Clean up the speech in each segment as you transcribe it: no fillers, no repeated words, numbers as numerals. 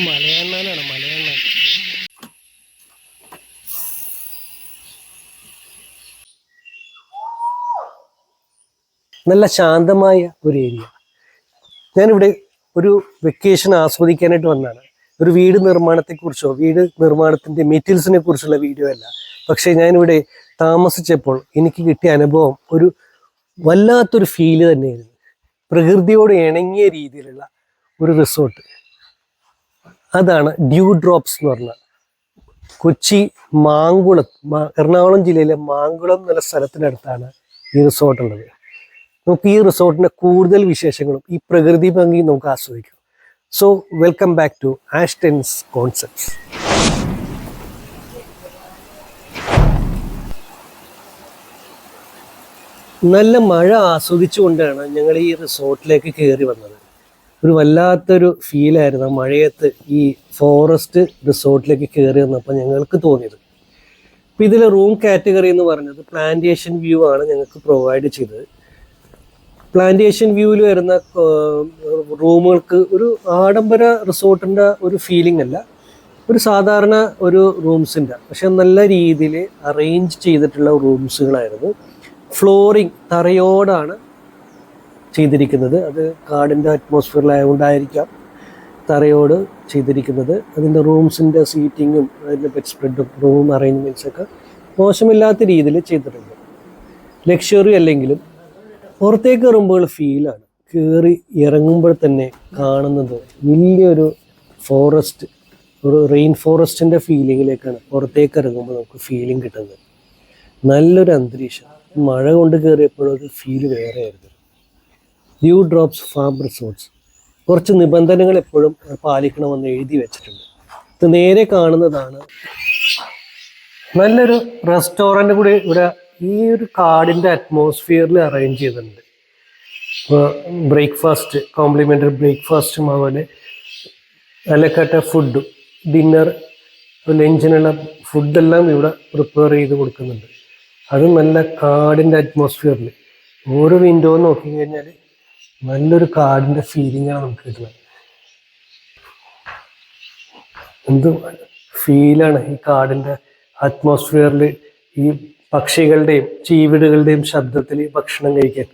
മലയണ്ണാനാണ് മലയണ്ണാൻ. നല്ല ശാന്തമായ ഒരു ഏരിയ. ഞാനിവിടെ ഒരു വെക്കേഷൻ ആസ്വദിക്കാനായിട്ട് വന്നതാണ്. ഒരു വീട് നിർമ്മാണത്തെക്കുറിച്ചോ വീട് നിർമ്മാണത്തിൻ്റെ മെറ്റീരിയൽസിനെ കുറിച്ചുള്ള വീഡിയോ അല്ല. പക്ഷേ ഞാനിവിടെ താമസിച്ചപ്പോൾ എനിക്ക് കിട്ടിയ അനുഭവം ഒരു വല്ലാത്തൊരു ഫീല് തന്നെയായിരുന്നു. പ്രകൃതിയോട് ഇണങ്ങിയ രീതിയിലുള്ള ഒരു റിസോർട്ട്. അതാണ് ഡ്യൂ ഡ്രോപ്സ് എന്ന് പറഞ്ഞ കൊച്ചി മാങ്കുളം, എറണാകുളം ജില്ലയിലെ മാങ്കുളം എന്നുള്ള സ്ഥലത്തിനടുത്താണ് ഈ റിസോർട്ട് ഉള്ളത്. നമുക്ക് ഈ റിസോർട്ടിൻ്റെ കൂടുതൽ വിശേഷങ്ങളും ഈ പ്രകൃതി ഭംഗിയും നമുക്ക് ആസ്വദിക്കാം. സോ വെൽക്കം ബാക്ക് ടു ആഷ്ടെൻസ് കോൺസെപ്റ്റ്സ്. നല്ല മഴ ആസ്വദിച്ചുകൊണ്ടാണ് ഞങ്ങൾ ഈ റിസോർട്ടിലേക്ക് കയറി വന്നത്. ഒരു വല്ലാത്തൊരു ഫീലായിരുന്നു മഴയത്ത് ഈ ഫോറസ്റ്റ് റിസോർട്ടിലേക്ക് കയറി വന്നപ്പോൾ ഞങ്ങൾക്ക് തോന്നിയത്. അപ്പോൾ ഇതിലെ റൂം കാറ്റഗറി എന്ന് പറഞ്ഞത് പ്ലാന്റേഷൻ വ്യൂ ആണ് ഞങ്ങൾക്ക് പ്രൊവൈഡ് ചെയ്തത്. പ്ലാന്റേഷൻ വ്യൂവിൽ വരുന്ന റൂമുകൾക്ക് ഒരു ആഡംബര റിസോർട്ടിൻ്റെ ഒരു ഫീലിംഗ് അല്ല, ഒരു സാധാരണ ഒരു റൂംസിൻ്റെ, പക്ഷെ നല്ല രീതിയിൽ അറേഞ്ച് ചെയ്തിട്ടുള്ള റൂംസുകളായിരുന്നു. ഫ്ലോറിങ് തറയോടാണ് ചെയ്തിരിക്കുന്നത്. അത് കാടിൻ്റെ അറ്റ്മോസ്ഫിയറിലായതുകൊണ്ടായിരിക്കാം തറയോട് ചെയ്തിരിക്കുന്നത്. അതിൻ്റെ റൂംസിൻ്റെ സീറ്റിങ്ങും അതിൻ്റെ ബെഡ് സ്പ്രെഡും റൂം അറേഞ്ച്മെൻറ്റ്സൊക്കെ മോശമില്ലാത്ത രീതിയിൽ ചെയ്തിട്ടുണ്ട്. ലക്ഷറി അല്ലെങ്കിലും പുറത്തേക്ക് ഇറങ്ങുമ്പോൾ ഫീലാണ്. കയറി ഇറങ്ങുമ്പോൾ തന്നെ കാണുന്നത് വലിയൊരു ഫോറസ്റ്റ്, ഒരു റെയിൻ ഫോറസ്റ്റിൻ്റെ ഫീലിങ്ങിലേക്കാണ് പുറത്തേക്ക് ഇറങ്ങുമ്പോൾ നമുക്ക് ഫീലിംഗ് കിട്ടുന്നത്. നല്ലൊരു അന്തരീക്ഷം. മഴ കൊണ്ട് കയറിയപ്പോഴൊരു ഫീല് വേറെ ആയിരുന്നു. ഡ്യൂ ഡ്രോപ്സ് ഫാം റിസോർട്ട്സ് കുറച്ച് നിബന്ധനകൾ എപ്പോഴും പാലിക്കണമെന്ന് എഴുതി വെച്ചിട്ടുണ്ട്. ഇത് നേരെ കാണുന്നതാണ് നല്ലൊരു റെസ്റ്റോറൻറ്റ് കൂടി ഇവിടെ ഈ ഒരു കാടിൻ്റെ അറ്റ്മോസ്ഫിയറിൽ അറേഞ്ച് ചെയ്തിട്ടുണ്ട്. ബ്രേക്ക്ഫാസ്റ്റ്, കോംപ്ലിമെൻ്ററി ബ്രേക്ക്ഫാസ്റ്റും അതുപോലെ അലക്കട്ട ഫുഡും ഡിന്നർ ലഞ്ചിനുള്ള ഫുഡെല്ലാം ഇവിടെ പ്രിപ്പയർ ചെയ്ത് കൊടുക്കുന്നുണ്ട്. അതും നല്ല കാടിൻ്റെ അറ്റ്മോസ്ഫിയറിൽ. ഓരോ വിൻഡോ നോക്കിക്കഴിഞ്ഞാൽ നല്ലൊരു കാടിൻ്റെ ഫീലിംഗാണ് നമുക്ക് കിട്ടുന്നത്. എന്ത് ഫീലാണ് ഈ കാടിൻ്റെ അറ്റ്മോസ്ഫിയറിൽ ഈ പക്ഷികളുടെയും ചീവിടുകളുടെയും ശബ്ദത്തിൽ ഭക്ഷണം കഴിക്കാൻ.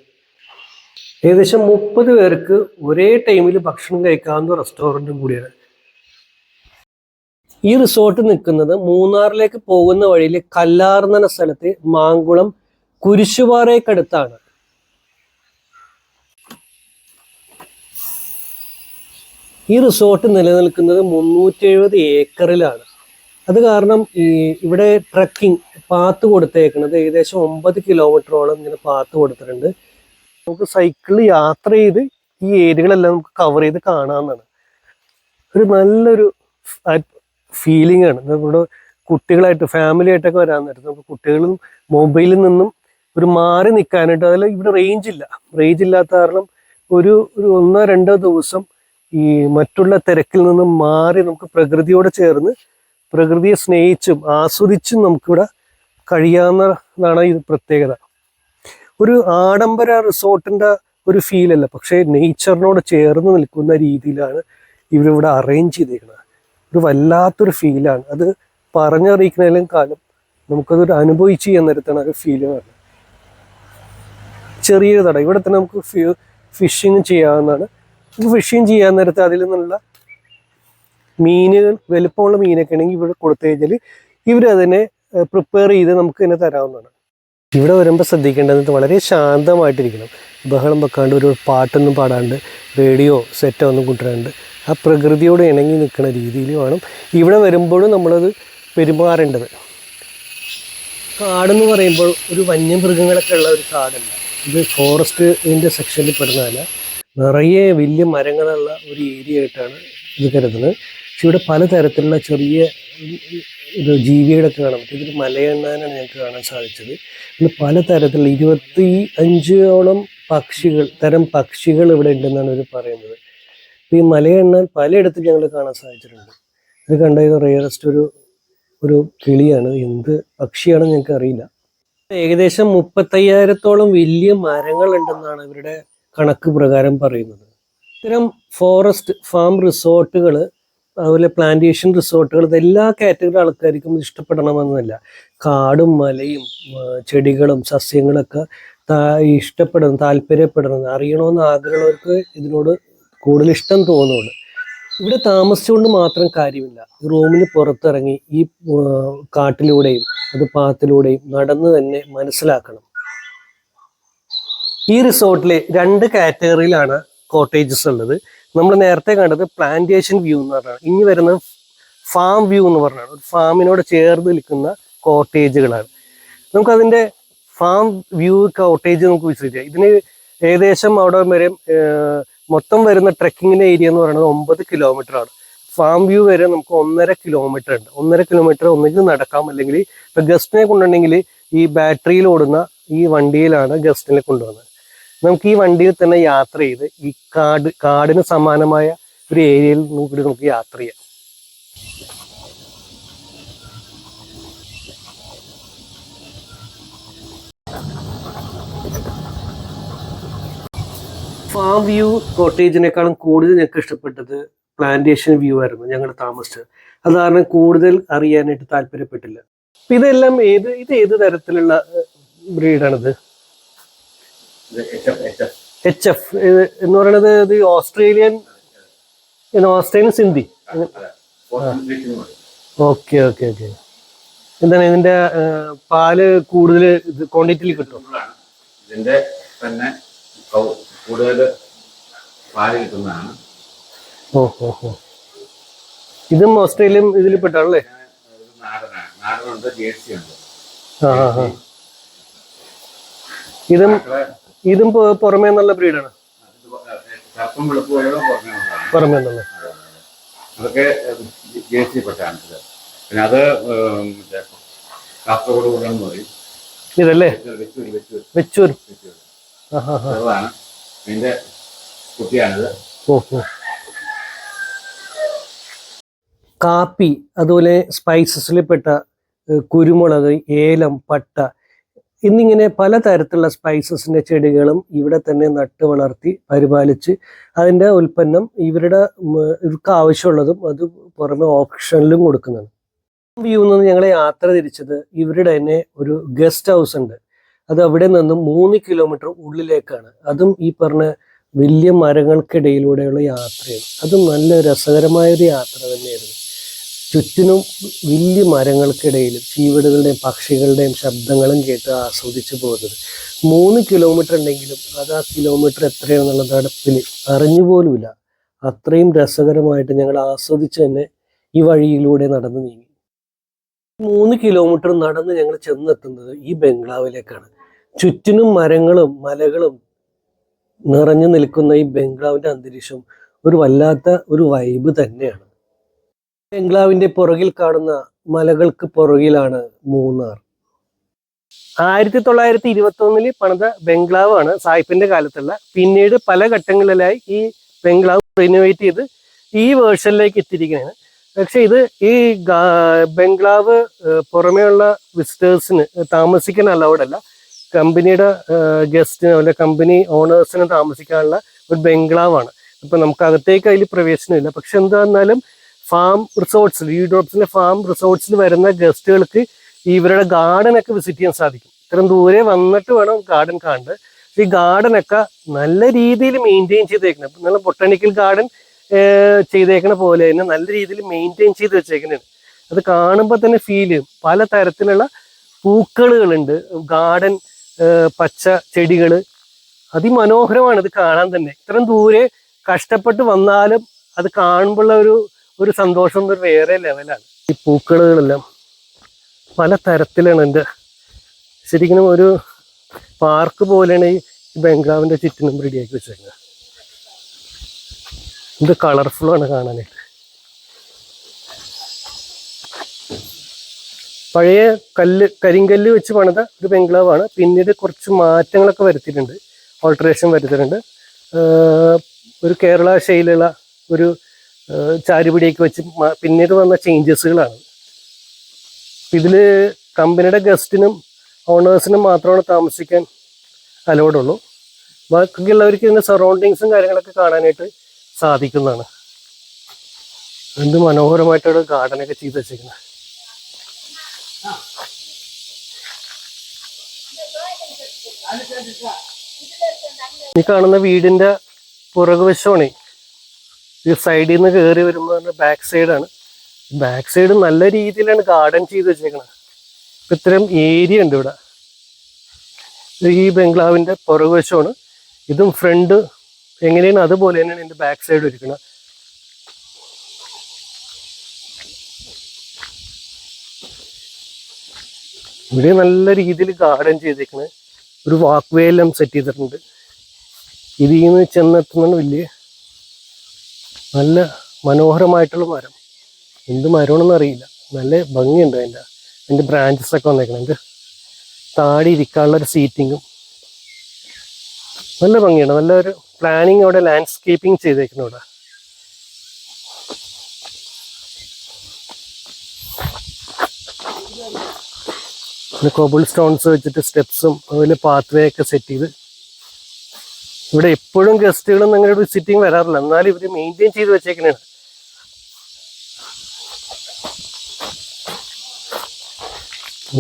ഏകദേശം 30 പേർക്ക് ഒരേ ടൈമിൽ ഭക്ഷണം കഴിക്കാവുന്ന റെസ്റ്റോറൻറ്റും കൂടിയാണ്. ഈ റിസോർട്ട് നിൽക്കുന്നത് മൂന്നാറിലേക്ക് പോകുന്ന വഴിയിൽ കല്ലാർന്ന സ്ഥലത്ത് മാങ്കുളം കുരിശുപാറയ്ക്കടുത്താണ്. ഈ റിസോർട്ട് നിലനിൽക്കുന്നത് 370 ഏക്കറിലാണ്. അത് കാരണം ഇവിടെ ട്രക്കിംഗ് പാത്ത് കൊടുത്തേക്കുന്നത് ഏകദേശം 9 കിലോമീറ്ററോളം ഇങ്ങനെ പാത്ത് കൊടുത്തിട്ടുണ്ട്. നമുക്ക് സൈക്കിളിൽ യാത്ര ചെയ്ത് ഈ ഏരിയകളെല്ലാം നമുക്ക് കവർ ചെയ്ത് കാണാവുന്നതാണ്. ഒരു നല്ലൊരു ഫീലിംഗ് ആണ്. നമ്മുടെ കുട്ടികളായിട്ട് ഫാമിലി ആയിട്ടൊക്കെ വരാൻ നേരത്ത് നമുക്ക് കുട്ടികളും മൊബൈലിൽ നിന്നും ഒരു മാറി നിൽക്കാനായിട്ട്, അതിൽ ഇവിടെ റേഞ്ച് ഇല്ലാത്ത കാരണം ഒരു 1-2 ദിവസം ഈ മറ്റുള്ള തിരക്കിൽ നിന്നും മാറി നമുക്ക് പ്രകൃതിയോട് ചേർന്ന് പ്രകൃതിയെ സ്നേഹിച്ചും ആസ്വദിച്ചും നമുക്കിവിടെ കഴിയാവുന്നതാണ് ഈ പ്രത്യേകത. ഒരു ആഡംബര റിസോർട്ടിൻ്റെ ഒരു ഫീലല്ല, പക്ഷേ നേച്ചറിനോട് ചേർന്ന് നിൽക്കുന്ന രീതിയിലാണ് ഇവരിവിടെ അറേഞ്ച് ചെയ്തിരിക്കുന്നത്. ഒരു വല്ലാത്തൊരു ഫീലാണ്. അത് പറഞ്ഞറിയിക്കുന്നതിലും കാലം നമുക്കതൊരു അനുഭവിച്ച് ചെയ്യാൻ നേരത്താണ് ഒരു ഫീല് വരുന്നത്. ചെറിയൊരു തടം ഇവിടെ തന്നെ നമുക്ക് ഫിഷിങ് ചെയ്യാവുന്നതാണ്. ഫിഷിങ് ചെയ്യാൻ നേരത്തെ അതിൽ നിന്നുള്ള മീനുകൾ, വലുപ്പമുള്ള മീനൊക്കെ ആണെങ്കിൽ ഇവിടെ കൊടുത്തു കഴിഞ്ഞാൽ ഇവരതിനെ പ്രിപ്പയർ ചെയ്ത് നമുക്ക് തന്നെ തരാവുന്നതാണ്. ഇവിടെ വരുമ്പോൾ ശ്രദ്ധിക്കേണ്ടത് വളരെ ശാന്തമായിട്ടിരിക്കണം. ബഹളം വെക്കാണ്ട്, ഒരു പാട്ടൊന്നും പാടാണ്ട്, റേഡിയോ സെറ്റോ ഒന്നും കൊണ്ടുവരാണ്ട് ആ പ്രകൃതിയോട് ഇണങ്ങി നിൽക്കുന്ന രീതിയിൽ വേണം ഇവിടെ വരുമ്പോഴും നമ്മളത് പെരുമാറേണ്ടത്. കാടെന്ന് പറയുമ്പോൾ ഒരു വന്യമൃഗങ്ങളൊക്കെ ഉള്ള ഒരു കാടല്ല. ഇത് ഫോറസ്റ്റിൻ്റെ സെക്ഷനിൽ പെടുന്നതല്ല. നിറയെ വലിയ മരങ്ങളുള്ള ഒരു ഏരിയ ആയിട്ടാണ് ഇത് കരുതുന്നത്. പക്ഷെ ഇവിടെ പലതരത്തിലുള്ള ചെറിയ ജീവികളൊക്കെ കാണാൻ പറ്റും. ഇതൊരു മലയണ്ണാനാണ് ഞങ്ങൾക്ക് കാണാൻ സാധിച്ചത്. പിന്നെ പലതരത്തിലുള്ള 25ഓളം തരം പക്ഷികൾ ഇവിടെ ഉണ്ടെന്നാണ് ഇവർ പറയുന്നത്. ഈ മലയണ്ണാൻ പലയിടത്തും ഞങ്ങൾ കാണാൻ സാധിച്ചിട്ടുണ്ട്. ഇത് കണ്ടത് റെയറസ്റ്റ് ഒരു കിളിയാണ്. എന്ത് പക്ഷിയാണെന്ന് ഞങ്ങൾക്ക് അറിയില്ല. ഏകദേശം 35,000ഓളം വലിയ മരങ്ങളുണ്ടെന്നാണ് ഇവരുടെ കണക്ക് പ്രകാരം പറയുന്നത്. ഇത്തരം ഫോറസ്റ്റ് ഫാം റിസോർട്ടുകൾ അതുപോലെ പ്ലാന്റേഷൻ റിസോർട്ടുകൾ, ഇതെല്ലാ കാറ്റഗറി ആൾക്കാർക്കും ഇഷ്ടപ്പെടണമെന്നില്ല. കാടും മലയും ചെടികളും സസ്യങ്ങളൊക്കെ താല്പര്യപ്പെടുന്നത് അറിയണമെന്ന് ആഗ്രഹമുള്ളവർക്ക് ഇതിനോട് കൂടുതൽ ഇഷ്ടം തോന്നുന്നുണ്ട്. ഇവിടെ താമസിച്ചുകൊണ്ട് മാത്രം കാര്യമില്ല. റൂമിന് പുറത്തിറങ്ങി ഈ കാട്ടിലൂടെയും അത് പാത്തിലൂടെയും നടന്ന് തന്നെ മനസ്സിലാക്കണം. ഈ റിസോർട്ടിൽ 2 കാറ്റഗറിയിലാണ് കോട്ടേജസ് ഉള്ളത്. നമ്മൾ നേരത്തെ കണ്ടത് പ്ലാന്റേഷൻ വ്യൂ എന്ന് പറഞ്ഞാണ്. ഇനി വരുന്നത് ഫാം വ്യൂ എന്ന് പറഞ്ഞാണ്. ഒരു ഫാമിനോട് ചേർന്ന് നിൽക്കുന്ന കോട്ടേജുകളാണ്. നമുക്കതിൻ്റെ ഫാം വ്യൂ കോട്ടേജ് നമുക്ക് വിസിറ്റ് ചെയ്യാം. ഇതിന് ഏകദേശം അവിടെ വരെ മൊത്തം വരുന്ന ട്രെക്കിങ്ങിൻ്റെ ഏരിയ എന്ന് പറയുന്നത് 9 കിലോമീറ്റർ ആണ്. ഫാം വ്യൂ വരെ നമുക്ക് 1.5 കിലോമീറ്റർ ഉണ്ട്. 1.5 കിലോമീറ്റർ ഒന്നുകിൽ നടക്കാം, അല്ലെങ്കിൽ ഇപ്പം ഗസ്റ്റിനെ കൊണ്ടുണ്ടെങ്കിൽ ഈ ബാറ്ററിയിൽ ഓടുന്ന ഈ വണ്ടിയിലാണ് ഗസ്റ്റിനെ കൊണ്ടുവന്നത്. നമുക്ക് ഈ വണ്ടിയിൽ തന്നെ യാത്ര ചെയ്ത് ഈ കാടിന് സമാനമായ ഒരു ഏരിയയിൽ കൂടി നമുക്ക് യാത്ര ചെയ്യാം. ഫാം വ്യൂ കോട്ടേജിനേക്കാളും കൂടുതൽ ഞങ്ങൾക്ക് ഇഷ്ടപ്പെട്ടത് പ്ലാന്റേഷൻ വ്യൂ ആയിരുന്നു ഞങ്ങൾ താമസിച്ചത്. അത് കാരണം കൂടുതൽ അറിയാനായിട്ട് താല്പര്യപ്പെട്ടില്ല. ഇതെല്ലാം ഇത് ഏത് തരത്തിലുള്ള ബ്രീഡാണിത്? HF എന്ന് പറയുന്നത് ഇത് Australian Sindhi. Okay okay okay. എന്താണ് ഇതിന്റെ പാല് കൂടുതൽ ക്വാണ്ടിറ്റിയിൽ കിട്ടും? ഇതിന്റെ തന്നെ കൂടുതൽ പാല് കിട്ടുന്നതാണ്. ഓഹോ. ഇതും ഓസ്ട്രേലിയൻ ഇതിൽ പെട്ടാണല്ലേ? നാടനുണ്ട്, ജേഴ്സി ഉണ്ട്. ഇതും പുറമേ നല്ല ബ്രീഡാണ്. പുറമേ നല്ല അതൊക്കെ ജേഴ്സി പെട്ടാണ്. പിന്നെ അത് കാസർഗോഡ് കൊണ്ടെന്ന് പറയും. ഇതല്ലേ വെച്ചൂർ? അതാണ് ഇതിന്റെ കുട്ടിയാണിത്. ഓഹോ. കാപ്പി, അതുപോലെ സ്പൈസസിൽ പെട്ട കുരുമുളക്, ഏലം, പട്ട എന്നിങ്ങനെ പലതരത്തിലുള്ള സ്പൈസസിൻ്റെ ചെടികളും ഇവിടെ തന്നെ നട്ട് വളർത്തി പരിപാലിച്ച് അതിൻ്റെ ഉൽപ്പന്നം ഇവർക്ക് ആവശ്യമുള്ളതും അത് പുറമെ ഓപ്ഷനിലും കൊടുക്കുന്നതാണ്. വ്യൂ നിന്ന് ഞങ്ങൾ യാത്ര തിരിച്ചത് ഇവരുടെ തന്നെ ഒരു ഗസ്റ്റ് ഹൗസ് ഉണ്ട്. അത് അവിടെ നിന്നും 3 കിലോമീറ്റർ ഉള്ളിലേക്കാണ്. അതും ഈ പറഞ്ഞ വലിയ മരങ്ങൾക്കിടയിലൂടെയുള്ള യാത്രയാണ്. അതും നല്ല രസകരമായൊരു യാത്ര തന്നെയായിരുന്നു. ചുറ്റിനും വലിയ മരങ്ങൾക്കിടയിലും ചീവീടുകളുടെയും പക്ഷികളുടെയും ശബ്ദങ്ങളും കേട്ട് ആസ്വദിച്ചു പോകുന്നത്. 3 കിലോമീറ്റർ ഉണ്ടെങ്കിലും അത് ആ കിലോമീറ്റർ എത്രയാണെന്നുള്ള നടപ്പിൽ അറിഞ്ഞുപോലുമില്ല. അത്രയും രസകരമായിട്ട് ഞങ്ങൾ ആസ്വദിച്ച് തന്നെ ഈ വഴിയിലൂടെ നടന്നു നീങ്ങി. 3 കിലോമീറ്റർ നടന്ന് ഞങ്ങൾ ചെന്നെത്തുന്നത് ഈ ബംഗ്ലാവിലേക്കാണ്. ചുറ്റിനും മരങ്ങളും മലകളും നിറഞ്ഞു നിൽക്കുന്ന ഈ ബംഗ്ലാവിൻ്റെ അന്തരീക്ഷം ഒരു വല്ലാത്ത ഒരു വൈബ് തന്നെയാണ്. ബംഗ്ലാവിൻ്റെ പുറകിൽ കാണുന്ന മലകൾക്ക് പുറകിലാണ് മൂന്നാർ. 1921 പണിത ബംഗ്ലാവാണ് സായിപ്പിന്റെ കാലത്തുള്ള. പിന്നീട് പല ഘട്ടങ്ങളിലായി ഈ ബംഗ്ലാവ് റിനോവേറ്റ് ചെയ്ത് ഈ വേർഷനിലേക്ക് എത്തിയിരിക്കുകയാണ്. പക്ഷെ ഇത് ഈ ബംഗ്ലാവ് പുറമേയുള്ള വിസിറ്റേഴ്സിന് താമസിക്കാൻ അലൗഡ് അല്ല. കമ്പനിയുടെ ഗസ്റ്റിന് അല്ലെ കമ്പനി ഓണേഴ്സിന് താമസിക്കാനുള്ള ഒരു ബംഗ്ലാവാണ്. ഇപ്പൊ നമുക്ക് അകത്തേക്ക് അതിൽ പ്രവേശനമില്ല. പക്ഷെ എന്തായിരുന്നാലും ഫാം റിസോർട്ട്സിൽ, യൂറോപ്സിലെ ഫാം റിസോർട്ട്സിൽ വരുന്ന ഗസ്റ്റുകൾക്ക് ഇവരുടെ ഗാർഡനൊക്കെ വിസിറ്റ് ചെയ്യാൻ സാധിക്കും. ഇത്രയും ദൂരെ വന്നിട്ട് വേണം ഗാർഡൻ കാണേണ്ടത്. ഈ ഗാർഡനൊക്കെ നല്ല രീതിയിൽ മെയിൻറ്റെയിൻ ചെയ്തേക്കണം. നല്ല ബൊട്ടാണിക്കൽ ഗാർഡൻ ചെയ്തേക്കണ പോലെ തന്നെ നല്ല രീതിയിൽ മെയിൻറ്റെയിൻ ചെയ്ത് വെച്ചേക്കുന്നതാണ്. അത് കാണുമ്പോൾ തന്നെ ഫീൽ ചെയ്യും. പല തരത്തിലുള്ള പൂക്കളുകളുണ്ട്, ഗാർഡൻ പച്ച ചെടികൾ, അതിമനോഹരമാണ് ഇത് കാണാൻ തന്നെ. ഇത്രയും ദൂരെ കഷ്ടപ്പെട്ട് വന്നാലും അത് കാണുമ്പോഴുള്ള ഒരു സന്തോഷം ഒരു വേറെ ലെവലാണ്. ഈ പൂക്കളുകളെല്ലാം പല തരത്തിലാണ്. എൻ്റെ ശരിക്കും ഒരു പാർക്ക് പോലെയാണ് ഈ ബംഗ്ലാവിൻ്റെ ചുറ്റിനും റെഡിയാക്കി വെച്ചേക്കുന്നത്. ഇത് കളർഫുള്ളാണ് കാണാനായിട്ട്. പഴയ കരിങ്കല്ല് വെച്ച് പണിത ഒരു ബംഗ്ലാവാണ്. പിന്നീട് കുറച്ച് മാറ്റങ്ങളൊക്കെ വരുത്തിയിട്ടുണ്ട്, ഓൾട്ടറേഷൻ വരുത്തിയിട്ടുണ്ട്. ഒരു കേരള ശൈലിയുള്ള ഒരു ചാരുപിടിയൊക്കെ വെച്ച് പിന്നീട് വന്ന ചേഞ്ചസുകളാണ്. ഇതിൽ കമ്പനിയുടെ ഗസ്റ്റിനും ഓണേഴ്സിനും മാത്രമാണ് താമസിക്കാൻ അലൗഡുള്ളൂ. ബാക്കിയുള്ളവർക്ക് ഇതിൻ്റെ സറൗണ്ടിങ്സും കാര്യങ്ങളൊക്കെ കാണാനായിട്ട് സാധിക്കുന്നതാണ്. എന്ത് മനോഹരമായിട്ടാണ് ഗാർഡനൊക്കെ ചെയ്ത് വെച്ചേക്കുന്നത്. ഈ കാണുന്ന വീടിന്റെ പുറകുവശമാണ്. ഈ സൈഡിൽ നിന്ന് കയറി വരുമ്പോൾ ബാക്ക് സൈഡാണ്. ബാക്ക് സൈഡ് നല്ല രീതിയിലാണ് ഗാർഡൻ ചെയ്ത് വെച്ചേക്കുന്നത്. ഇപ്പം ഇത്രയും ഏരിയ ഉണ്ട് ഇവിടെ. ഈ ബംഗ്ലാവിന്റെ പുറകുവശമാണ്. ഇതും ഫ്രണ്ട് എങ്ങനെയാണ് അതുപോലെ തന്നെയാണ് ഇതിന്റെ ബാക്ക് സൈഡ് ഇരിക്കുന്നത്. ഇവിടെ നല്ല രീതിയിൽ ഗാർഡൻ ചെയ്തേക്കുന്നത്. ഒരു വാക്ക് വേ എല്ലാം സെറ്റ് ചെയ്തിട്ടുണ്ട്. ഇതിൽ നിന്ന് ചെന്നെത്തുന്ന വലിയ നല്ല മനോഹരമായിട്ടുള്ള മരം. എന്ത് മരമാണെന്ന് അറിയില്ല, നല്ല ഭംഗിയുണ്ട്. അതിൻ്റെ ബ്രാഞ്ചസ് ഒക്കെ വന്നേക്കണം. അതിൻ്റെ താടി ഇരിക്കാനുള്ള ഒരു സീറ്റിങ്ങും നല്ല ഭംഗിയാണ്. നല്ലൊരു പ്ലാനിങ് അവിടെ ലാൻഡ്സ്കേപ്പിംഗ് ചെയ്തേക്കുന്നു ഇവിടെ. പിന്നെ കോബിൾ സ്റ്റോൺസ് വെച്ചിട്ട് സ്റ്റെപ്സും അതുപോലെ പാത്ത് വേ ഒക്കെ സെറ്റ് ചെയ്ത്. ഇവിടെ എപ്പോഴും ഗസ്റ്റുകളും അങ്ങനെ ഒരു വിസിറ്റിംഗ് വരാറില്ല, എന്നാലും ഇവർ മെയിൻറ്റെയിൻ ചെയ്ത് വെച്ചേക്കണേണ്.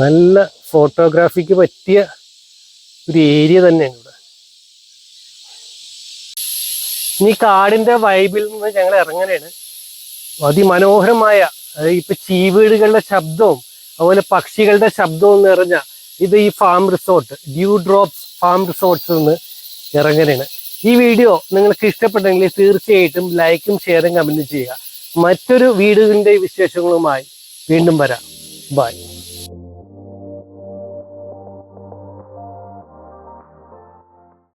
നല്ല ഫോട്ടോഗ്രാഫിക്ക് പറ്റിയ ഒരു ഏരിയ തന്നെയാണ് ഇവിടെ. ഇനി കാടിന്റെ വൈബിൽ നിന്ന് ഞങ്ങൾ ഇറങ്ങാനാണ്. അതിമനോഹരമായ, അതായത് ഇപ്പൊ ചീവീടുകളുടെ ശബ്ദവും അതുപോലെ പക്ഷികളുടെ ശബ്ദവും നിറഞ്ഞ ഇത് ഈ farm resort, dew drops farm റിസോർട്ട്സിൽ നിന്ന് ഇറങ്ങാനാണ്. ഈ വീഡിയോ നിങ്ങൾക്ക് ഇഷ്ടപ്പെട്ടെങ്കിൽ തീർച്ചയായിട്ടും ലൈക്കും ഷെയറും കമന്റും ചെയ്യുക. മറ്റൊരു വീഡിയോയുടെ വിശേഷങ്ങളുമായി വീണ്ടും വരാം. ബൈ.